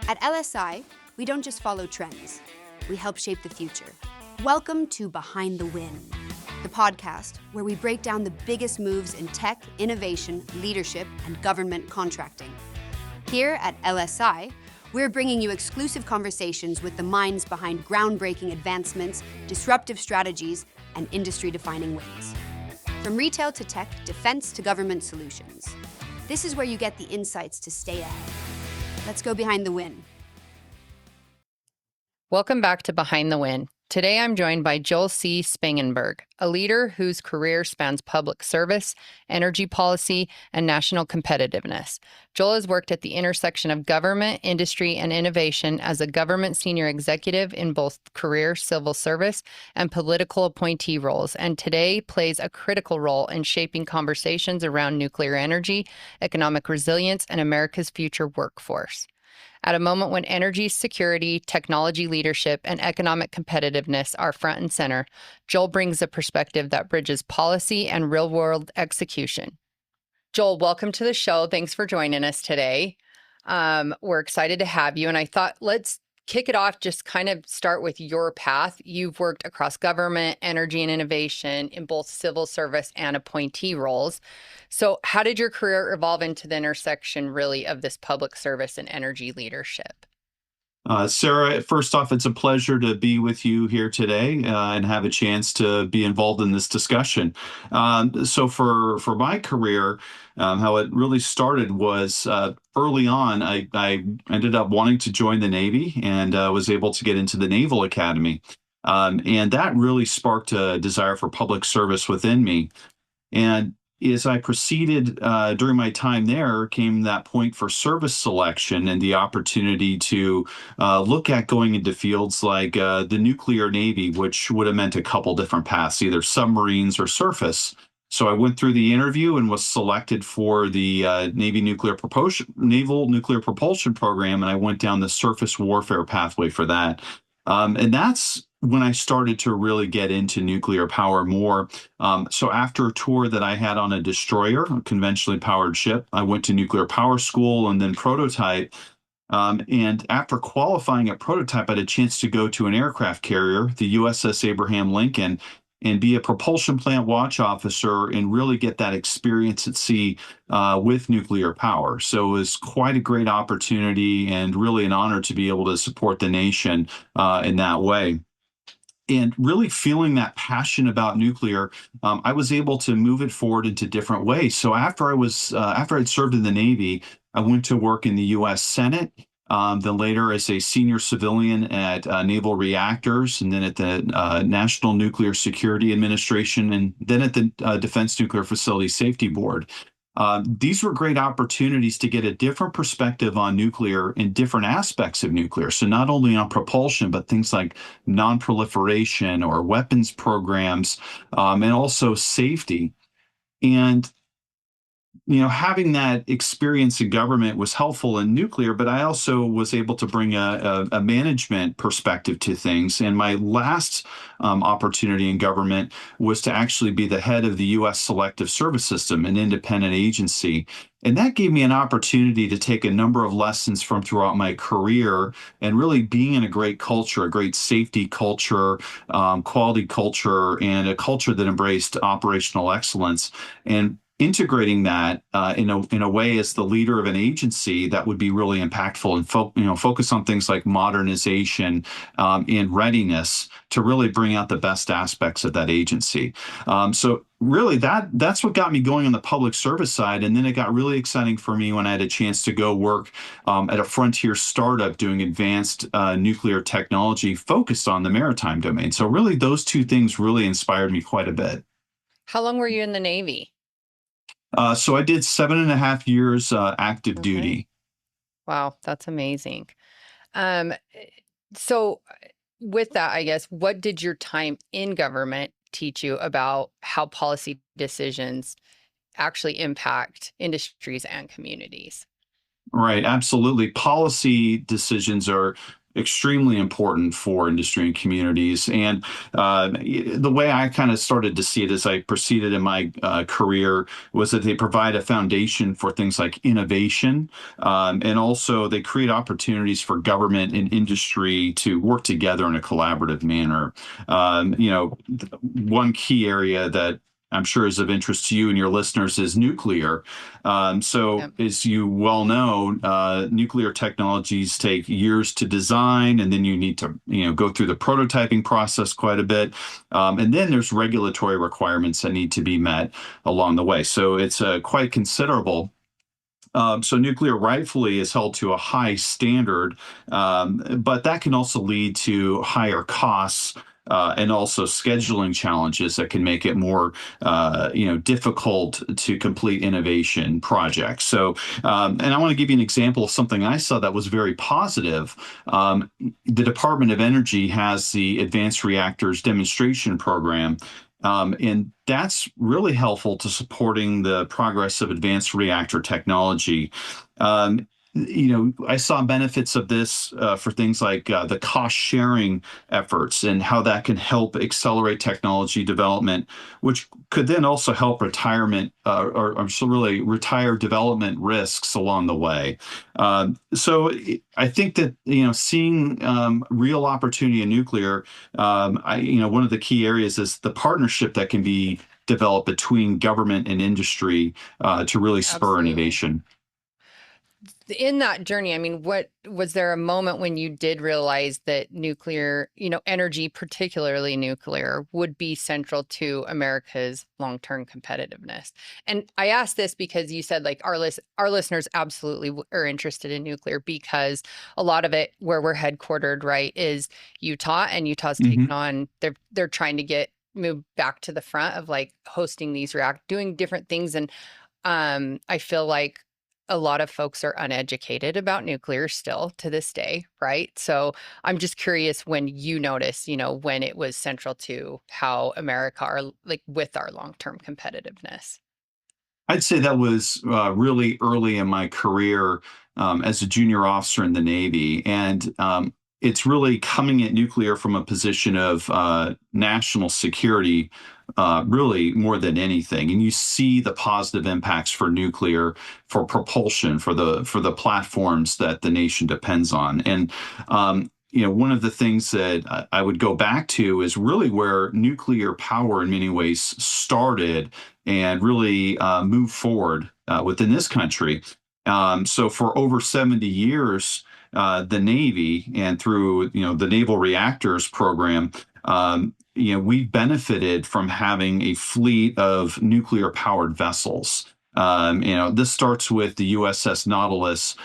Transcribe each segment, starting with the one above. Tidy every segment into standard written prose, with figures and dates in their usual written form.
At LSI, we don't just follow trends, we help shape the future. Welcome to Behind the Win, the podcast where we break down the biggest moves in tech, innovation, leadership, and government contracting. Here at LSI, we're bringing you exclusive conversations with the minds behind groundbreaking advancements, disruptive strategies, and industry-defining wins. From retail to tech, defense to government solutions. This is where you get the insights to stay ahead. Let's go behind the win. Welcome back to Behind the Win. Today I'm joined by Joel C. Spangenberg, a leader whose career spans public service, energy policy, and national competitiveness. Joel has worked at the intersection of government, industry, and innovation as a government senior executive in both career civil service and political appointee roles, and today plays a critical role in shaping conversations around nuclear energy, economic resilience, and America's future workforce. At a moment when energy security, technology leadership, and economic competitiveness are front and center, Joel brings a perspective that bridges policy and real-world execution. Joel, welcome to the show. Thanks for joining us today. We're excited to have you, and I thought let's kick it off, just kind of start with your path. You've worked across government, energy, and innovation in both civil service and appointee roles. So how did your career evolve into the intersection, really, of this public service and energy leadership? Sarah, first off, it's a pleasure to be with you here today and have a chance to be involved in this discussion. So for my career, how it really started was early on, I ended up wanting to join the Navy and was able to get into the Naval Academy. And that really sparked a desire for public service within me. And as I proceeded during my time there, came that point for service selection and the opportunity to look at going into fields like the nuclear Navy, which would have meant a couple different paths, either submarines or surface. So I went through the interview and was selected for the Naval Nuclear Propulsion Program, and I went down the surface warfare pathway for that. And that's when I started to really get into nuclear power more. So after a tour that I had on a destroyer, a conventionally powered ship, I went to nuclear power school and then prototype. And after qualifying at prototype, I had a chance to go to an aircraft carrier, the USS Abraham Lincoln, and be a propulsion plant watch officer and really get that experience at sea with nuclear power. So it was quite a great opportunity and really an honor to be able to support the nation in that way. And really feeling that passion about nuclear, I was able to move it forward into different ways. So after I'd served in the Navy, I went to work in the U.S. Senate. Then later as a senior civilian at Naval Reactors, and then at the National Nuclear Security Administration, and then at the Defense Nuclear Facility Safety Board. These were great opportunities to get a different perspective on nuclear and different aspects of nuclear. So not only on propulsion, but things like non-proliferation or weapons programs, and also safety. And having that experience in government was helpful in nuclear, but I also was able to bring a management perspective to things. And my last opportunity in government was to actually be the head of the U.S. Selective Service System, an independent agency. And that gave me an opportunity to take a number of lessons from throughout my career and really being in a great culture, a great safety culture, quality culture, and a culture that embraced operational excellence. And integrating that in a way as the leader of an agency that would be really impactful and focus on things like modernization and readiness to really bring out the best aspects of that agency. So really that's what got me going on the public service side. And then it got really exciting for me when I had a chance to go work at a frontier startup doing advanced nuclear technology focused on the maritime domain. So really those two things really inspired me quite a bit. How long were you in the Navy? So I did 7.5 years active duty. Wow, that's amazing. So with that, I guess, what did your time in government teach you about how policy decisions actually impact industries and communities? Right, absolutely. Policy decisions are extremely important for industry and communities. And the way I kind of started to see it as I proceeded in my career was that they provide a foundation for things like innovation, and also they create opportunities for government and industry to work together in a collaborative manner. One key area that I'm sure is of interest to you and your listeners is nuclear. So, Yep. as you well know, nuclear technologies take years to design, and then you need to, go through the prototyping process quite a bit, and then there's regulatory requirements that need to be met along the way. So, it's quite considerable. So nuclear rightfully is held to a high standard, but that can also lead to higher costs. And also scheduling challenges that can make it more, difficult to complete innovation projects. So, and I want to give you an example of something I saw that was very positive. The Department of Energy has the Advanced Reactors Demonstration Program, and that's really helpful to supporting the progress of advanced reactor technology. I saw benefits of this for things like the cost sharing efforts and how that can help accelerate technology development, which could then also help retirement or so really retire development risks along the way. So I think that seeing real opportunity in nuclear, one of the key areas is the partnership that can be developed between government and industry to really spur Absolutely. innovation. In that journey, I mean, what was there a moment when you did realize that nuclear, energy, particularly nuclear, would be central to America's long-term competitiveness? And I ask this because you said like our listeners absolutely are interested in nuclear because a lot of it where we're headquartered, right, is Utah, and Utah's taken on, they're trying to get moved back to the front of like hosting these doing different things. And I feel like a lot of folks are uneducated about nuclear still to this day, right? So I'm just curious when you notice, when it was central to how America are like with our long-term competitiveness. I'd say that was really early in my career as a junior officer in the Navy. And it's really coming at nuclear from a position of national security, really more than anything. And you see the positive impacts for nuclear, for propulsion, for the platforms that the nation depends on. And one of the things that I would go back to is really where nuclear power in many ways started and really move forward within this country. So for over 70 years, the Navy and through the Naval Reactors Program, we've benefited from having a fleet of nuclear powered vessels. This starts with the USS Nautilus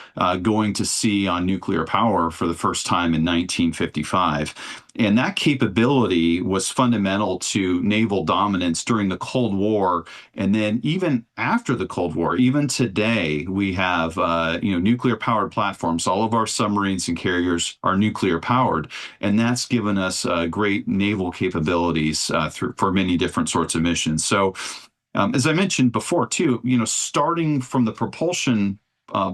going to sea on nuclear power for the first time in 1955. And that capability was fundamental to naval dominance during the Cold War. And then even after the Cold War, even today, we have nuclear powered platforms. All of our submarines and carriers are nuclear powered. And that's given us great naval capabilities for many different sorts of missions. So as I mentioned before, too, starting from the propulsion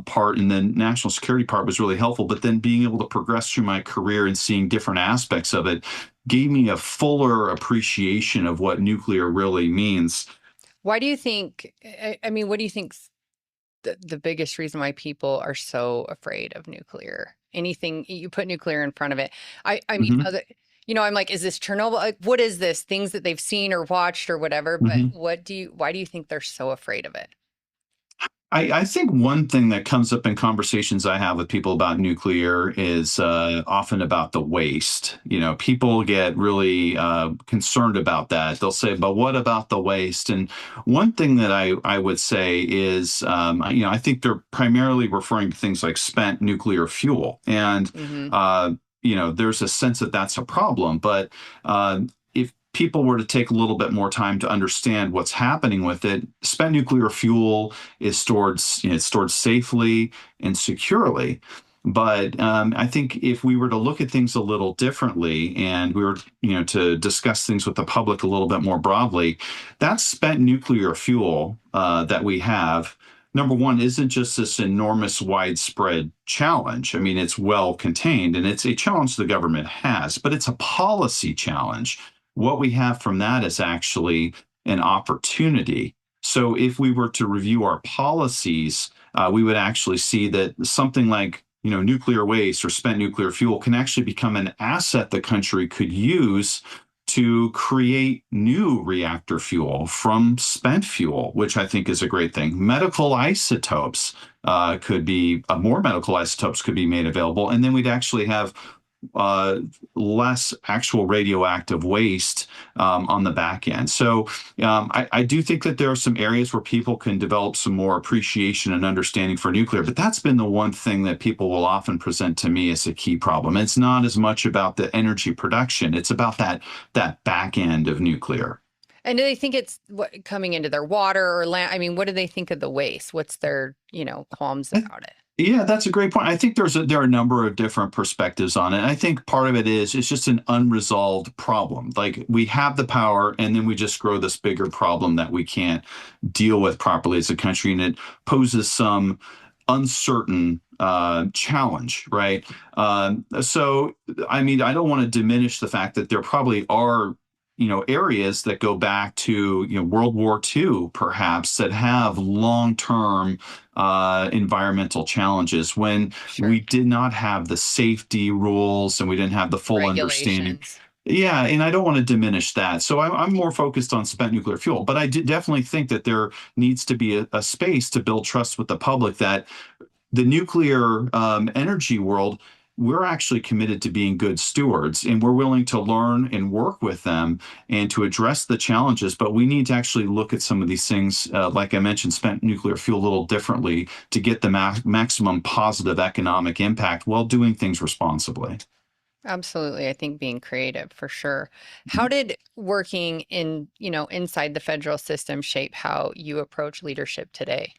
part and the national security part was really helpful. But then being able to progress through my career and seeing different aspects of it gave me a fuller appreciation of what nuclear really means. Why do you think, I mean, what do you think's the biggest reason why people are so afraid of nuclear? Anything you put nuclear in front of it. I mean, Hmm. I'm like, is this Chernobyl? Like, what is this? Things that they've seen or watched or whatever. But Hmm. why do you think they're so afraid of it? I think one thing that comes up in conversations I have with people about nuclear is often about the waste. People get really concerned about that. They'll say, but what about the waste? And one thing that I would say is, I think they're primarily referring to things like spent nuclear fuel. And, Hmm. there's a sense that that's a problem. But if people were to take a little bit more time to understand what's happening with it, spent nuclear fuel is stored, it's stored safely and securely. But I think if we were to look at things a little differently and we were, to discuss things with the public a little bit more broadly, that spent nuclear fuel that we have number one, isn't just this enormous widespread challenge. I mean, it's well contained and it's a challenge the government has, but it's a policy challenge. What we have from that is actually an opportunity. So if we were to review our policies, we would actually see that something like nuclear waste or spent nuclear fuel can actually become an asset the country could use to create new reactor fuel from spent fuel, which I think is a great thing. Medical isotopes could be more medical isotopes could be made available, and then we'd actually have uh, less actual radioactive waste on the back end. So I do think that there are some areas where people can develop some more appreciation and understanding for nuclear, but that's been the one thing that people will often present to me as a key problem. It's not as much about the energy production; it's about that back end of nuclear. And do they think it's coming into their water or land? I mean, what do they think of the waste? What's their, qualms about it? Yeah, that's a great point. I think there are a number of different perspectives on it. I think part of it is it's just an unresolved problem. Like we have the power, and then we just grow this bigger problem that we can't deal with properly as a country, and it poses some uncertain challenge, right? So, I mean, I don't want to diminish the fact that there probably are areas that go back to World War II, perhaps, that have long-term environmental challenges when Sure. we did not have the safety rules and we didn't have the full understanding. Regulations. Yeah, and I don't want to diminish that. So I'm more focused on spent nuclear fuel, but I definitely think that there needs to be a space to build trust with the public that the nuclear energy world, we're actually committed to being good stewards and we're willing to learn and work with them and to address the challenges. But we need to actually look at some of these things, like I mentioned, spent nuclear fuel a little differently to get the maximum positive economic impact while doing things responsibly. Absolutely. I think being creative for sure. How did working inside the federal system shape how you approach leadership today?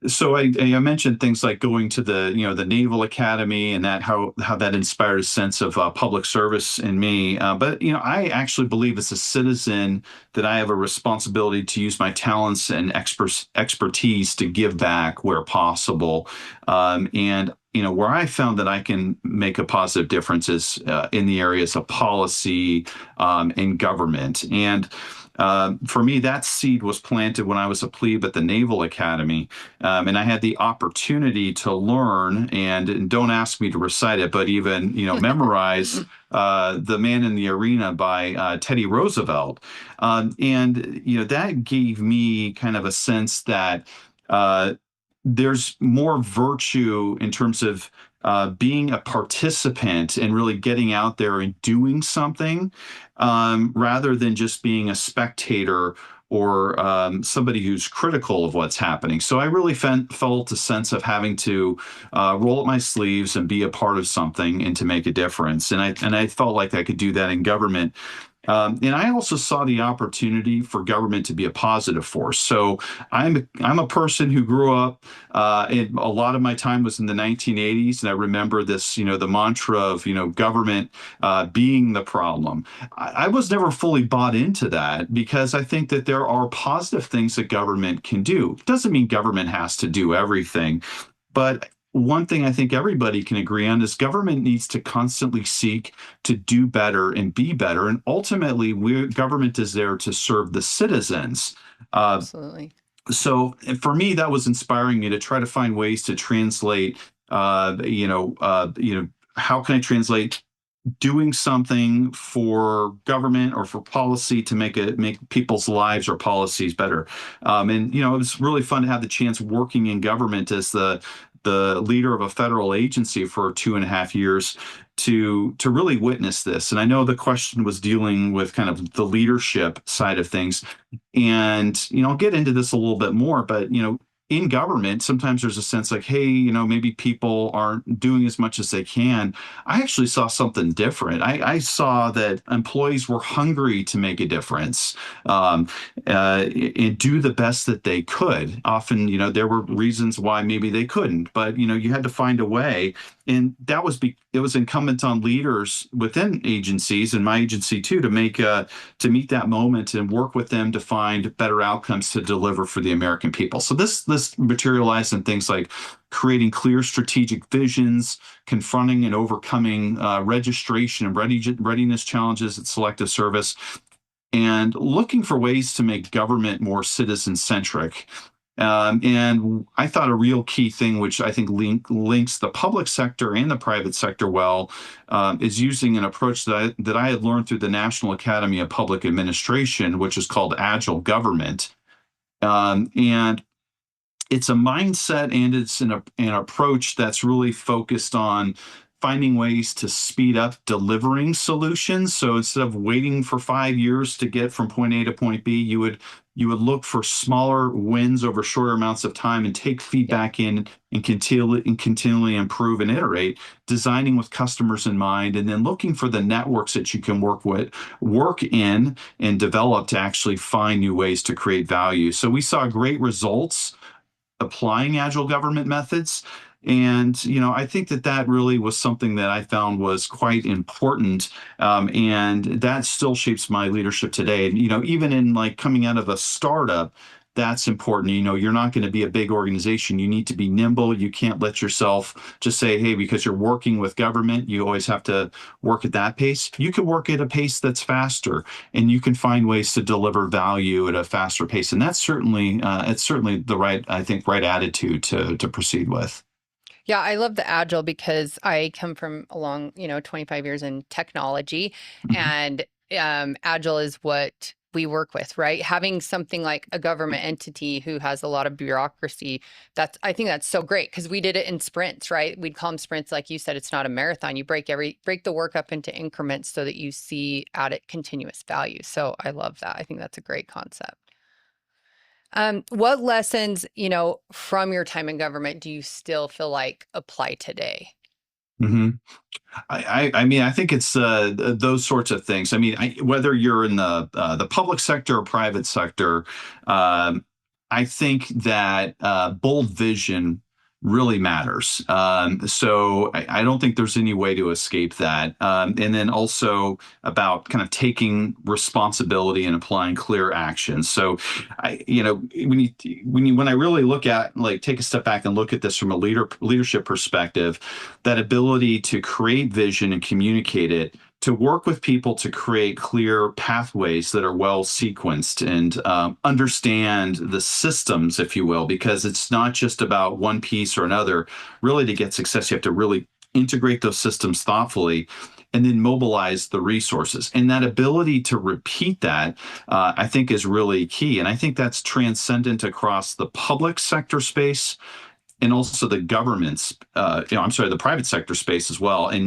So I mentioned things like going to the Naval Academy and that how that inspired a sense of public service in me. But I actually believe as a citizen that I have a responsibility to use my talents and expertise to give back where possible. And where I found that I can make a positive difference is in the areas of policy and government. And for me, that seed was planted when I was a plebe at the Naval Academy, and I had the opportunity to learn. And don't ask me to recite it, but even memorize "The Man in the Arena" by Teddy Roosevelt, and that gave me kind of a sense that there's more virtue in terms of being a participant and really getting out there and doing something rather than just being a spectator or somebody who's critical of what's happening. So I really felt a sense of having to roll up my sleeves and be a part of something and to make a difference. And I felt like I could do that in government. And I also saw the opportunity for government to be a positive force. So I'm a person who grew up, and a lot of my time was in the 1980s, and I remember this, the mantra of government being the problem. I was never fully bought into that because I think that there are positive things that government can do. It doesn't mean government has to do everything, but one thing I think everybody can agree on is government needs to constantly seek to do better and be better. And ultimately, government is there to serve the citizens. Absolutely. So for me, that was inspiring me to try to find ways to translate, how can I translate doing something for government or for policy to make people's lives or policies better. And it was really fun to have the chance working in government as the leader of a federal agency for 2.5 years to really witness this. And I know the question was dealing with kind of the leadership side of things. And I'll get into this a little bit more, but in government, sometimes there's a sense like, hey, maybe people aren't doing as much as they can. I actually saw something different. I saw that employees were hungry to make a difference, um, and do the best that they could. Often, there were reasons why maybe they couldn't, but you had to find a way. And it was incumbent on leaders within agencies, and my agency too, to meet that moment and work with them to find better outcomes to deliver for the American people. So this materialized in things like creating clear strategic visions, confronting and overcoming registration and readiness challenges at selective service, and looking for ways to make government more citizen centric. And I thought a real key thing, which I think links the public sector and the private sector well, is using an approach that I had learned through the National Academy of Public Administration, which is called agile government. And it's a mindset, and it's an approach that's really focused on finding ways to speed up delivering solutions. So instead of waiting for 5 years to get from point A to point B, you would look for smaller wins over shorter amounts of time and take feedback in and continually improve and iterate, designing with customers in mind, and then looking for the networks that you can work in and develop to actually find new ways to create value. So we saw great results applying agile government methods. And, I think that really was something that I found was quite important. And that still shapes my leadership today. And, even in like coming out of a startup, that's important. You're not going to be a big organization. You need to be nimble. You can't let yourself just say, hey, because you're working with government, you always have to work at that pace. You can work at a pace that's faster, and you can find ways to deliver value at a faster pace. And that's certainly, it's certainly the right attitude to proceed with. Yeah, I love the agile because I come from a long, 25 years in technology, Mhm. and agile is what we work with, right? Having something like a government entity who has a lot of bureaucracy, I think that's so great because we did it in sprints, right? We'd call them sprints. Like you said, it's not a marathon. You break the work up into increments so that you see added continuous value. So I love that. I think that's a great concept. What lessons, from your time in government do you still feel like apply today? Mhm. I mean, I think it's those sorts of things. I mean, whether you're in the public sector or private sector, um, I think that bold vision really matters. So I don't think there's any way to escape that. And then also about kind of taking responsibility and applying clear action. So when I really look at like take a step back and look at this from a leadership perspective, that ability to create vision and communicate it, to work with people to create clear pathways that are well sequenced, and understand the systems, if you will, because it's not just about one piece or another. Really, to get success, you have to really integrate those systems thoughtfully and then mobilize the resources. And that ability to repeat that, I think, is really key. And I think that's transcendent across the public sector space and also the government's, I'm sorry, the private sector space as well. Right.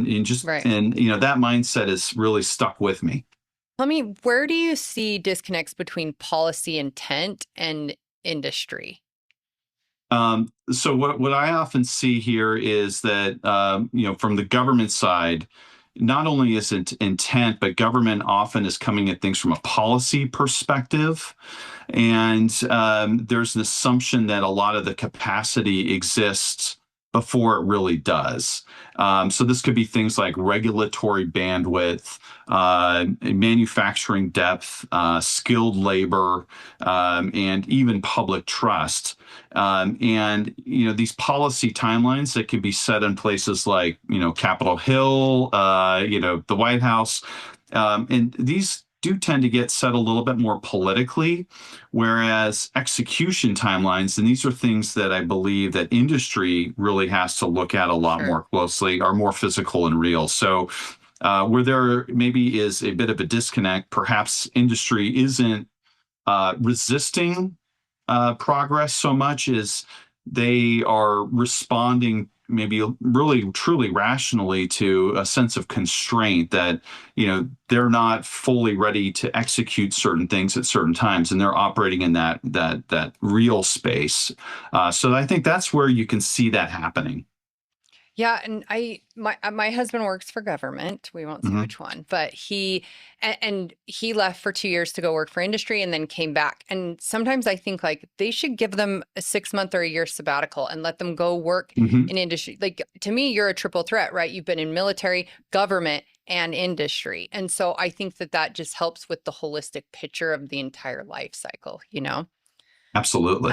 That mindset is really stuck with me. Tell me, where do you see disconnects between policy intent and industry? So what I often see here is that, from the government side, not only is it intent, but government often is coming at things from a policy perspective. And there's an assumption that a lot of the capacity exists before it really does. So this could be things like regulatory bandwidth, manufacturing depth, skilled labor, and even public trust. And these policy timelines that can be set in places like Capitol Hill, the White House, and these do tend to get set a little bit more politically, whereas execution timelines, and these are things that I believe that industry really has to look at a lot Sure. more closely, are more physical and real. So where there maybe is a bit of a disconnect, perhaps industry isn't resisting progress so much as they are responding maybe really truly rationally to a sense of constraint that, they're not fully ready to execute certain things at certain times, and they're operating in that real space. So I think that's where you can see that happening. Yeah, and my husband works for government. We won't say Hmm. which one, but and he left for 2 years to go work for industry and then came back. And sometimes I think like they should give them a 6 month or a year sabbatical and let them go work Hmm. in industry. Like to me, you're a triple threat, right? You've been in military, government, and industry. And so I think that that just helps with the holistic picture of the entire life cycle, you know? Uh, Absolutely.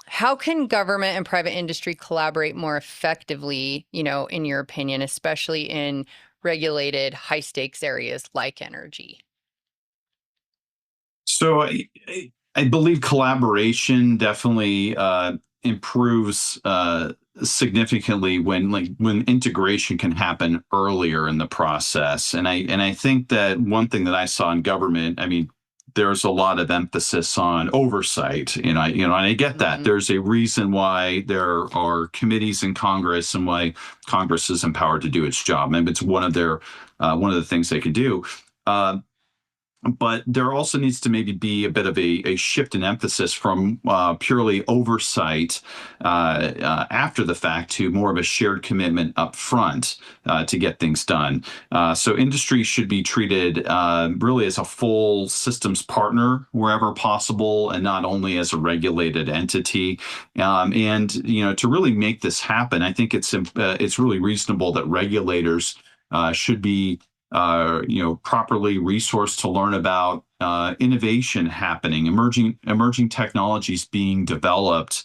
how can government and private industry collaborate more effectively, in your opinion, especially in regulated high stakes areas like energy? So I believe collaboration definitely improves significantly when integration can happen earlier in the process. And I think that one thing that I saw in government, I mean, there's a lot of emphasis on oversight, and I get that. Hmm. There's a reason why there are committees in Congress and why Congress is empowered to do its job. Maybe it's one of the things they can do. Uh, but there also needs to maybe be a bit of a shift in emphasis from purely oversight after the fact to more of a shared commitment up front to get things done. So industry should be treated really as a full systems partner wherever possible, and not only as a regulated entity. And to really make this happen, I think it's really reasonable that regulators should be properly resourced to learn about innovation happening, emerging technologies being developed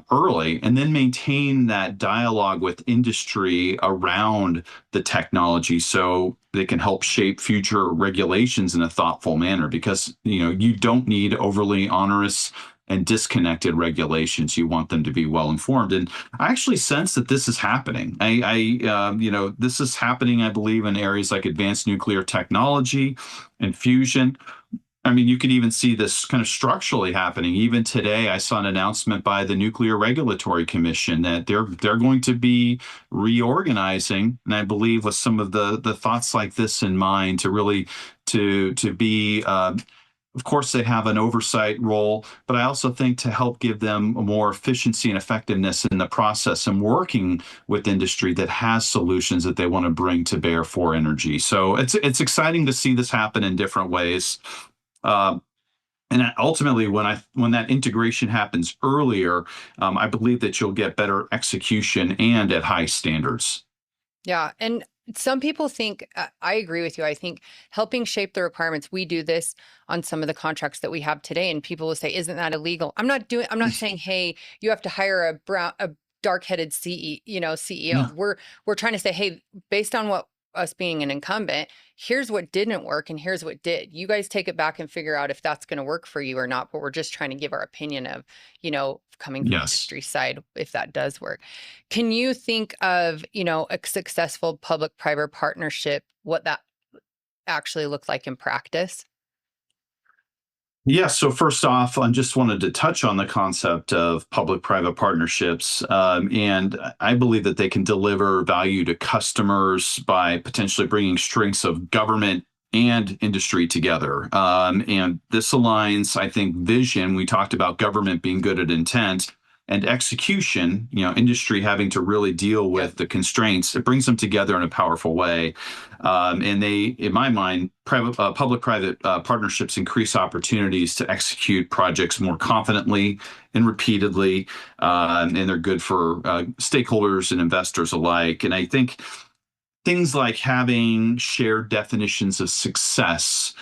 early, and then maintain that dialogue with industry around the technology so they can help shape future regulations in a thoughtful manner. Because you don't need overly onerous and disconnected regulations. You want them to be well informed. And I actually sense that this is happening. This is happening, I believe, in areas like advanced nuclear technology and fusion. I mean, you could even see this kind of structurally happening. Even today, I saw an announcement by the Nuclear Regulatory Commission that they're going to be reorganizing, and I believe with some of the thoughts like this in mind, to really to be of course, they have an oversight role, but I also think to help give them more efficiency and effectiveness in the process and working with industry that has solutions that they want to bring to bear for energy. So it's exciting to see this happen in different ways. Um, and ultimately, when that integration happens earlier, I believe that you'll get better execution and at high standards. Yeah. And some people think, I agree with you. I think helping shape the requirements, we do this on some of the contracts that we have today, and people will say, isn't that illegal? I'm not saying, hey, you have to hire a dark-headed CEO. Yeah. We're trying to say, hey, based on what us being an incumbent, here's what didn't work and here's what did. You guys take it back and figure out if that's going to work for you or not. But we're just trying to give our opinion of, coming from Yes. industry side, if that does work. Can you think of, a successful public-private partnership, what that actually looked like in practice? Yeah, so first off, I just wanted to touch on the concept of public-private partnerships. And I believe that they can deliver value to customers by potentially bringing strengths of government and industry together. And this aligns, I think, vision. We talked about government being good at intent and execution, industry having to really deal Yep. with the constraints. It brings them together in a powerful way. And they, in my mind, public-private partnerships increase opportunities to execute projects more confidently and repeatedly, and they're good for stakeholders and investors alike. And I think things like having shared definitions of success,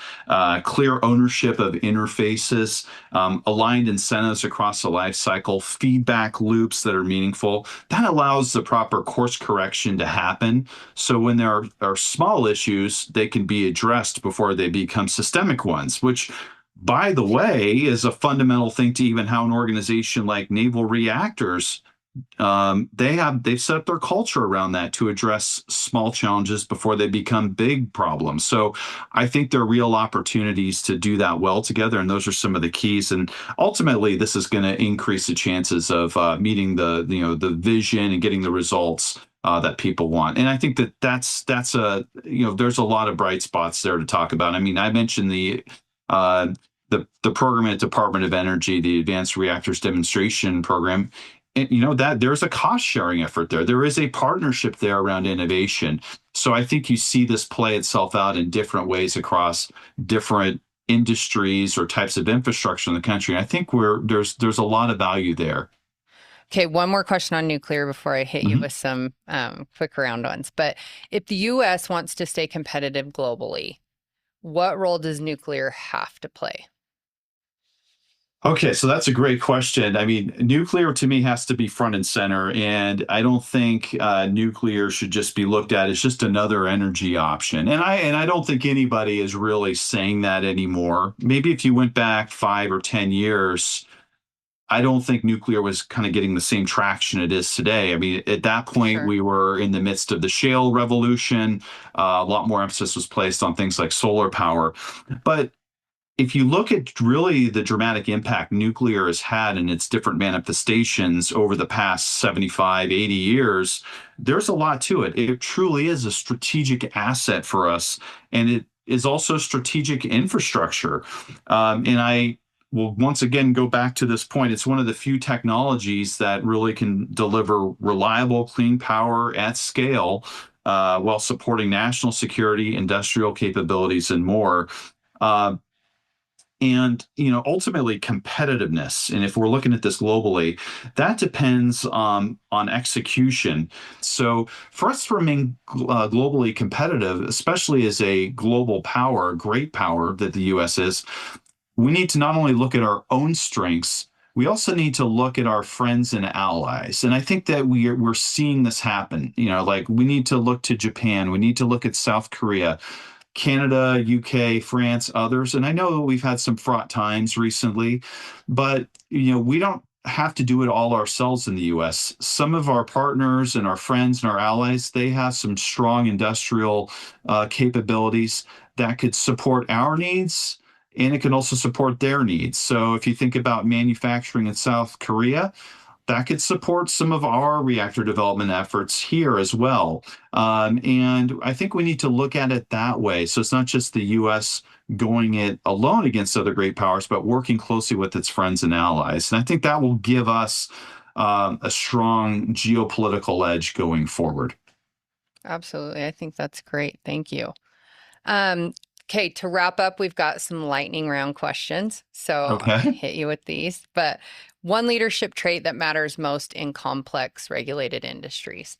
clear ownership of interfaces, aligned incentives across the life cycle, feedback loops that are meaningful, that allows the proper course correction to happen. So when there are small issues, they can be addressed before they become systemic ones, which, by the way, is a fundamental thing to even how an organization like naval reactors they've set up their culture around that to address small challenges before they become big problems. So I think there are real opportunities to do that well together, and those are some of the keys. And ultimately, this is going to increase the chances of meeting the vision and getting the results that people want. And I think that's a there's a lot of bright spots there to talk about. I mean, I mentioned uh, the program at Department of Energy, the Advanced Reactors Demonstration Program. And that there's a cost sharing effort there. There is a partnership there around innovation. So I think you see this play itself out in different ways across different industries or types of infrastructure in the country. And I think there's a lot of value there. Okay, one more question on nuclear before I hit you Mhm. with some quick round ones. But if the US wants to stay competitive globally, what role does nuclear have to play? Okay, so that's a great question. I mean, nuclear to me has to be front and center, and I don't think nuclear should just be looked at as just another energy option. And I don't think anybody is really saying that anymore. Maybe if you went back 5 or 10 years, I don't think nuclear was kind of getting the same traction it is today. I mean, at that point, Sure. we were in the midst of the shale revolution. A lot more emphasis was placed on things like solar power, but if you look at really the dramatic impact nuclear has had in its different manifestations over the past 75, 80 years, there's a lot to it. It truly is a strategic asset for us, and it is also strategic infrastructure. And I will once again go back to this point. It's one of the few technologies that really can deliver reliable, clean power at scale while supporting national security, industrial capabilities, and more. Uh, and ultimately competitiveness, and if we're looking at this globally, that depends on execution. So for us to remain globally competitive, especially as a global power, great power that the US is, we need to not only look at our own strengths, we also need to look at our friends and allies. And I think that we're seeing this happen. Like we need to look to Japan, we need to look at South Korea, Canada, UK, France, others. And I know that we've had some fraught times recently, but we don't have to do it all ourselves in the US. Some of our partners and our friends and our allies, they have some strong industrial capabilities that could support our needs, and it can also support their needs. So if you think about manufacturing in South Korea, that could support some of our reactor development efforts here as well. And I think we need to look at it that way. So it's not just the US going it alone against other great powers, but working closely with its friends and allies. And I think that will give us a strong geopolitical edge going forward. Absolutely. I think that's great. Thank you. Um, okay, to wrap up, we've got some lightning round questions. So I'm going to Okay. hit you with these. But one leadership trait that matters most in complex regulated industries.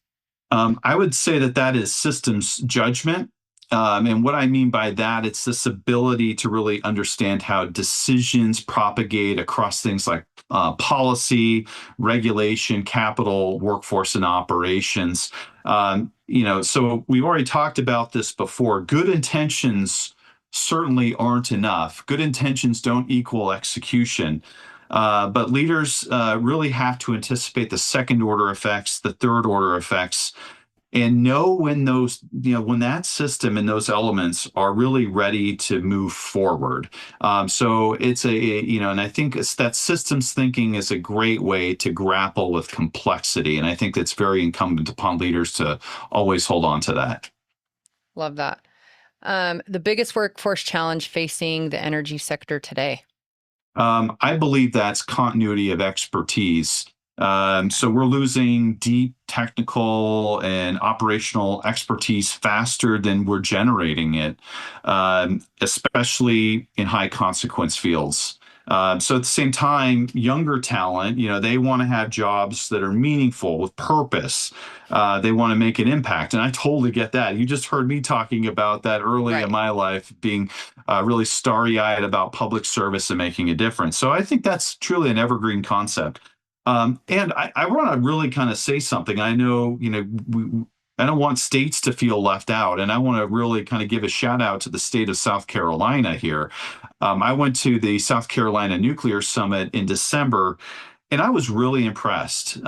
I would say that is systems judgment. And what I mean by that, it's this ability to really understand how decisions propagate across things like policy, regulation, capital, workforce, and operations. So we've already talked about this before. Good intentions certainly aren't enough. Good intentions don't equal execution. But leaders really have to anticipate the second order effects, the third order effects, and know when when that system and those elements are really ready to move forward. So it's and I think it's that systems thinking is a great way to grapple with complexity. And I think that's very incumbent upon leaders to always hold on to that. Love that. The biggest workforce challenge facing the energy sector today. I believe that's continuity of expertise. Okay. So we're losing deep technical and operational expertise faster than we're generating it, especially in high consequence fields. So at the same time, younger talent, they want to have jobs that are meaningful with purpose. They want to make an impact. And I totally get that. You just heard me talking about that early in Right. my life, being really starry eyed about public service and making a difference. So I think that's truly an evergreen concept. And I want to really kind of say something. I know, I don't want states to feel left out. And I want to really kind of give a shout out to the state of South Carolina here. I went to the South Carolina Nuclear Summit in December, And I was really impressed.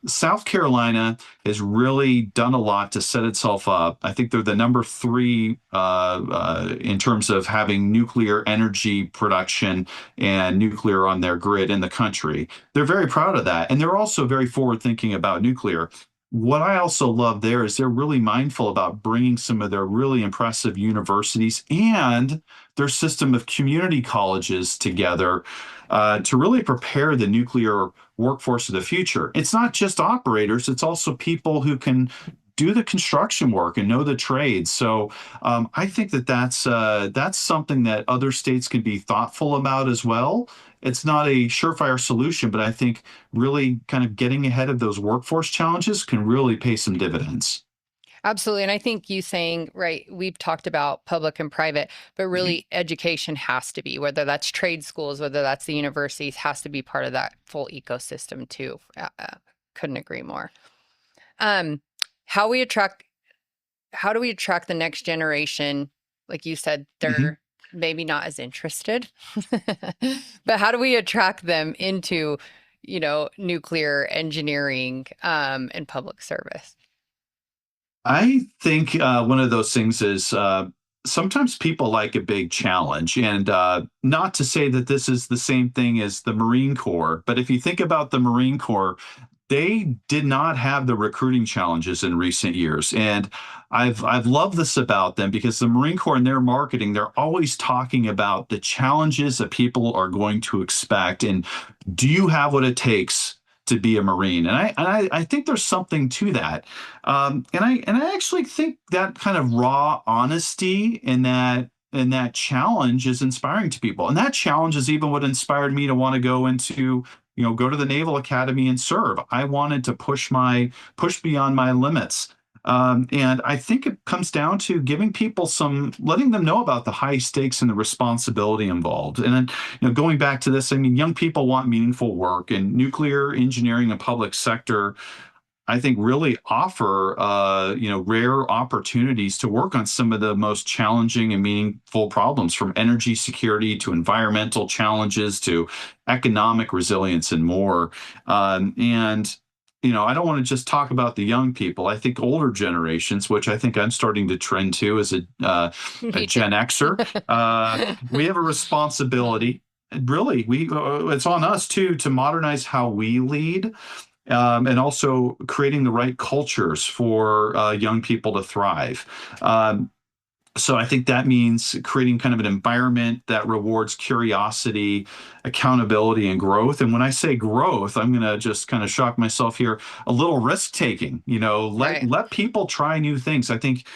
South Carolina has really done a lot to set itself up. I think they're the number three in terms of having nuclear energy production and nuclear on their grid in the country. They're very proud of that. And they're also very forward thinking about nuclear. What I also love there is they're really mindful about bringing some of their really impressive universities and their system of community colleges together to really prepare the nuclear workforce of the future. It's not just operators, it's also people who can do the construction work and know the trades. So I think that that's something that other states can be thoughtful about as well. It's not a surefire solution, but I think really kind of getting ahead of those workforce challenges can really pay some dividends. Absolutely. And I think you saying, right, we've talked about public and private, but really education has to be, whether that's trade schools, whether that's the universities, has to be part of that full ecosystem too. Couldn't agree more. Um, how we attract, how do we attract the next generation? Like you said, Mhm. they're maybe not as interested, but how do we attract them into, nuclear engineering, and public service? I think one of those things is sometimes people like a big challenge. And not to say that this is the same thing as the Marine Corps, but if you think about the Marine Corps, they did not have the recruiting challenges in recent years. And I've loved this about them because the Marine Corps in their marketing, they're always talking about the challenges that people are going to expect. And do you have what it takes to be a Marine? And I think there's something to that. And I actually think that kind of raw honesty and that challenge is inspiring to people. And that challenge is even what inspired me to want to go into, go to the Naval Academy and serve. I wanted to push beyond my limits. And I think it comes down to giving people letting them know about the high stakes and the responsibility involved. And then, going back to this, I mean, young people want meaningful work, and nuclear engineering and public sector I think really offer rare opportunities to work on some of the most challenging and meaningful problems, from energy security to environmental challenges to economic resilience and more. And I don't want to just talk about the young people. I think older generations, which I think I'm starting to trend to as a Me too. Gen Xer, we have a responsibility. Really, we it's on us too to modernize how we lead, and also creating the right cultures for young people to thrive. So I think that means creating kind of an environment that rewards curiosity, accountability, and growth. And when I say growth, I'm going to just kind of shock myself here, a little risk taking. Let Right. let people try new things. I think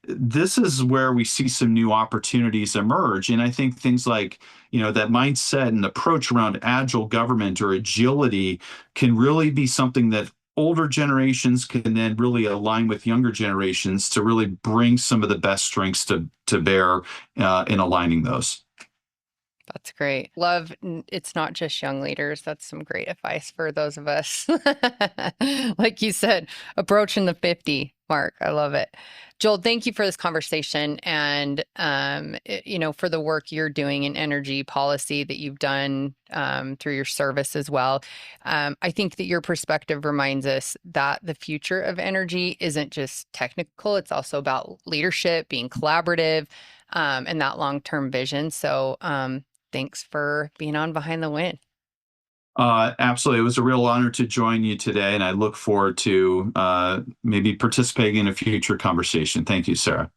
this is where we see some new opportunities emerge. And I think things like, that mindset and approach around agile government or agility can really be something that older generations can then really align with younger generations to really bring some of the best strengths to bear in aligning those. That's great. It's not just young leaders. That's some great advice for those of us. Like you said, approaching the 50 mark. I love it. Joel, thank you for this conversation and, for the work you're doing in energy policy that you've done through your service as well. I think that your perspective reminds us that the future of energy isn't just technical. It's also about leadership, being collaborative, and that long-term vision. So, thanks for being on Behind the Wind. Absolutely. It was a real honor to join you today, and I look forward to maybe participating in a future conversation. Thank you, Sarah.